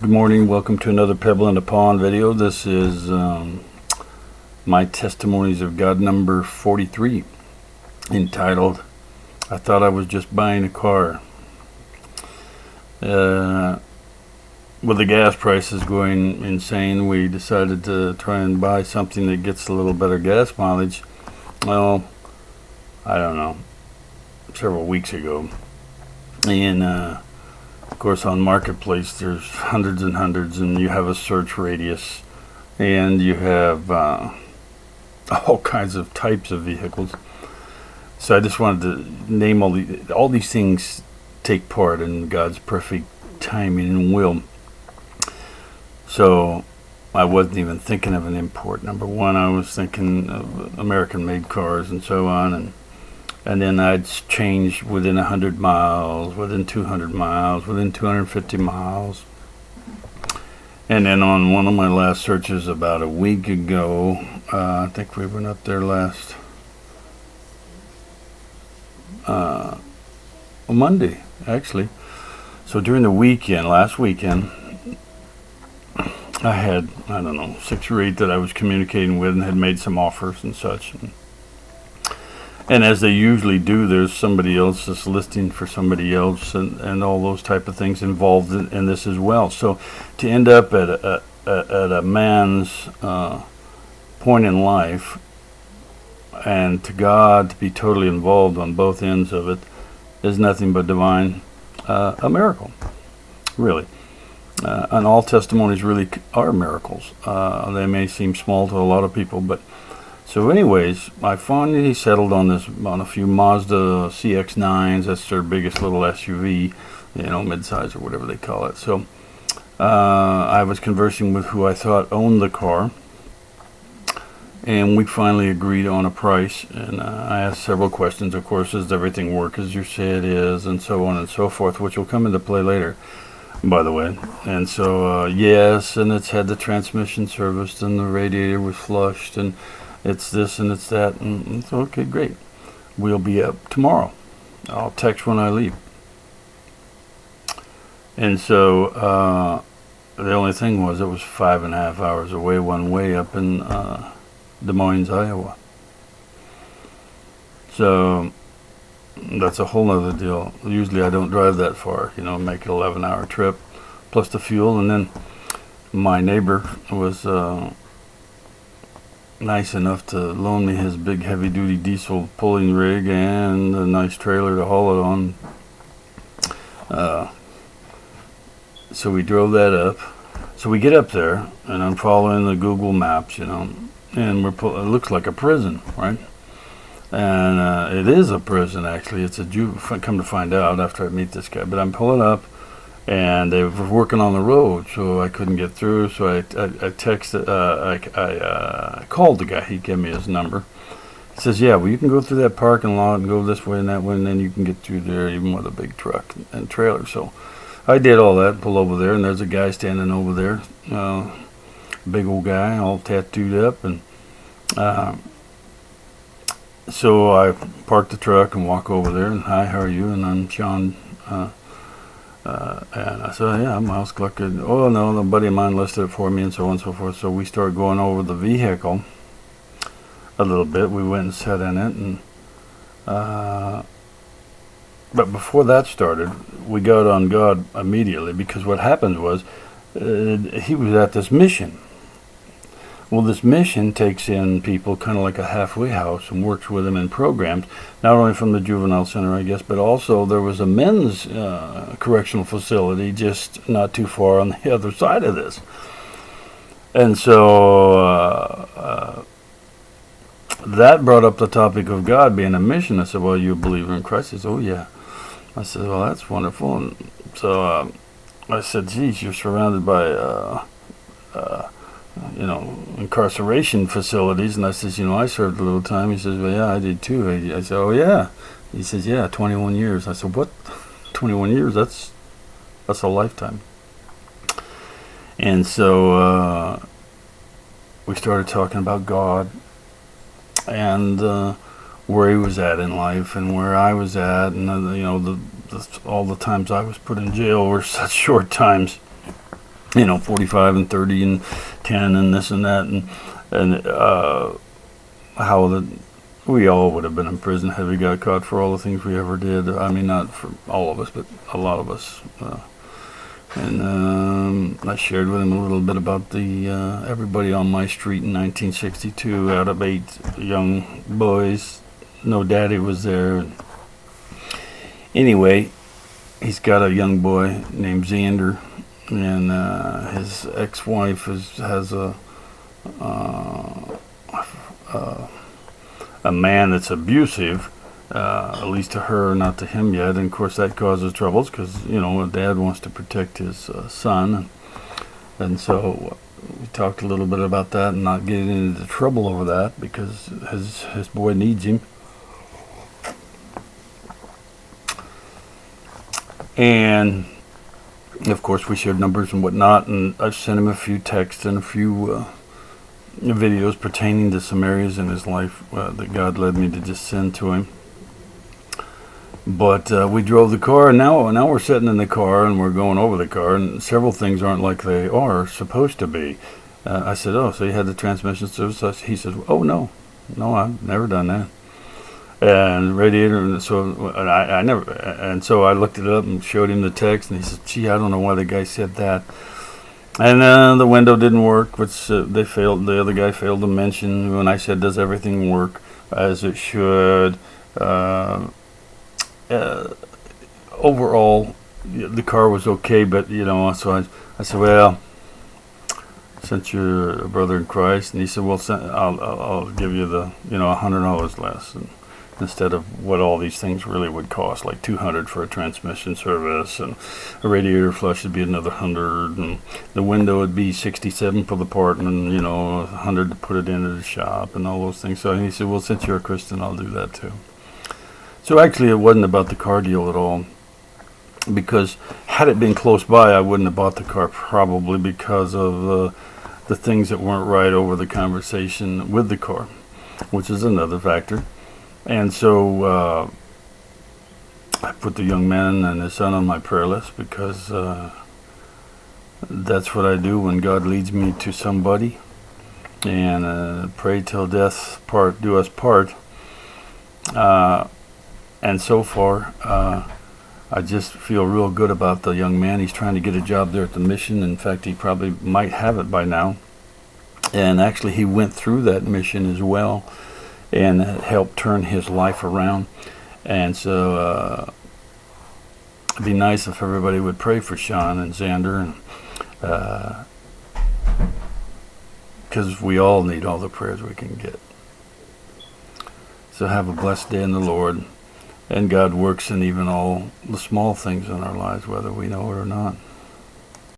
Good morning. Welcome to another Pebble in the Pond video. This is my Testimonies of God number 43, entitled, I Thought I Was Just Buying a Car. With the gas prices going insane, we decided to try and buy something that gets a little better gas mileage. Well, I don't know, several weeks ago. And of course, on Marketplace, there's hundreds and hundreds, and you have a search radius, and you have all kinds of types of vehicles. So I just wanted to name all these things take part in God's perfect timing and will. So I wasn't even thinking of an import. Number one, I was thinking of American-made cars and so on, and then I'd change within 100 miles, within 200 miles, within 250 miles. And then on one of my last searches about a week ago, I think we went up there last Monday, actually. So during the weekend, last weekend, I had, 6 or 8 that I was communicating with and had made some offers and such. And as they usually do, there's somebody else that's listing for somebody else, and all those type of things involved in this as well. So to end up at a man's point in life, and to God to be totally involved on both ends of it, is nothing but divine, a miracle, really. And all testimonies really are miracles. They may seem small to a lot of people, but so anyways, I finally settled on a few Mazda CX-9s. That's their biggest little SUV, midsize or whatever they call it. So I was conversing with who I thought owned the car, and we finally agreed on a price. And I asked several questions. Of course, does everything work as you say it is, and so on and so forth, which will come into play later, by the way. And so yes, and it's had the transmission serviced, and the radiator was flushed, and it's this and it's that, and it's okay, great. We'll be up tomorrow. I'll text when I leave. And so the only thing was, it was 5.5 hours away one way up in Des Moines, Iowa. So that's a whole other deal. Usually I don't drive that far, make it 11-hour trip plus the fuel. And then my neighbor was nice enough to loan me his big heavy-duty diesel pulling rig and a nice trailer to haul it on. So we drove that up. So we get up there, and I'm following the Google Maps, and it looks like a prison, right? And it is a prison, actually. It's come to find out after I meet this guy. But I'm pulling up, and they were working on the road, so I couldn't get through. So I texted, I called the guy. He gave me his number. He says, yeah, well, you can go through that parking lot and go this way and that way, and then you can get through there even with a big truck and trailer. So I did all that, pull over there, and there's a guy standing over there, big old guy, all tattooed up. And so I parked the truck and walk over there, and hi, how are you? And I'm Sean. And I said, yeah, I'm Miles Glucker. Oh, no, a buddy of mine listed it for me, and so on and so forth. So we started going over the vehicle a little bit. We went and sat in it, and but before that started, we got on God immediately, because what happened was he was at this mission. Well, this mission takes in people kind of like a halfway house and works with them in programs, not only from the juvenile center, I guess, but also there was a men's correctional facility just not too far on the other side of this. And so that brought up the topic of God being a mission. I said, well, you a believer in Christ? He said, oh, yeah. I said, well, that's wonderful. And so I said, geez, you're surrounded by incarceration facilities. And I says, I served a little time. He says, well, yeah, I did too. I said, oh, yeah. He says, yeah, 21 years. I said, what? 21 years? That's a lifetime. And so we started talking about God and where he was at in life and where I was at, and all the times I was put in jail were such short times. 45 and 30 and 10 and this and that, and how we all would have been in prison had we got caught for all the things we ever did. I mean, not for all of us, but a lot of us. And I shared with him a little bit about the everybody on my street in 1962. Out of 8 young boys, no daddy was there. Anyway, he's got a young boy named Xander, and his ex-wife has a man that's abusive, at least to her, not to him yet. And of course that causes troubles because, a dad wants to protect his son. And so we talked a little bit about that and not getting into trouble over that because his boy needs him. And of course we shared numbers and whatnot, and I sent him a few texts and a few videos pertaining to some areas in his life that God led me to just send to him. But we drove the car, and now we're sitting in the car and we're going over the car, and several things aren't like they are supposed to be. I said, "Oh, so you had the transmission service?" He said, "Oh, no, I've never done that." And radiator, and so I never, and so I looked it up and showed him the text, and he said, "Gee, I don't know why the guy said that." And the window didn't work, which the other guy failed to mention when I said, "Does everything work as it should?" Overall, the car was okay, but so I said, "Well, since you're a brother in Christ," and he said, "Well, I'll give you the $100 less." And instead of what all these things really would cost, like $200 for a transmission service, and a radiator flush would be another $100, and the window would be $67 for the part, and $100 to put it into the shop, and all those things. So he said, "Well, since you're a Christian, I'll do that too." So actually, it wasn't about the car deal at all, because had it been close by, I wouldn't have bought the car, probably because of the things that weren't right over the conversation with the car, which is another factor. And so I put the young man and his son on my prayer list because that's what I do when God leads me to somebody. And pray till death do us part. And so far, I just feel real good about the young man. He's trying to get a job there at the mission. In fact, he probably might have it by now. And actually, he went through that mission as well, and it helped turn his life around. And so it'd be nice if everybody would pray for Sean and Xander, and because we all need all the prayers we can get. So have a blessed day in the Lord, and God works in even all the small things in our lives, whether we know it or not.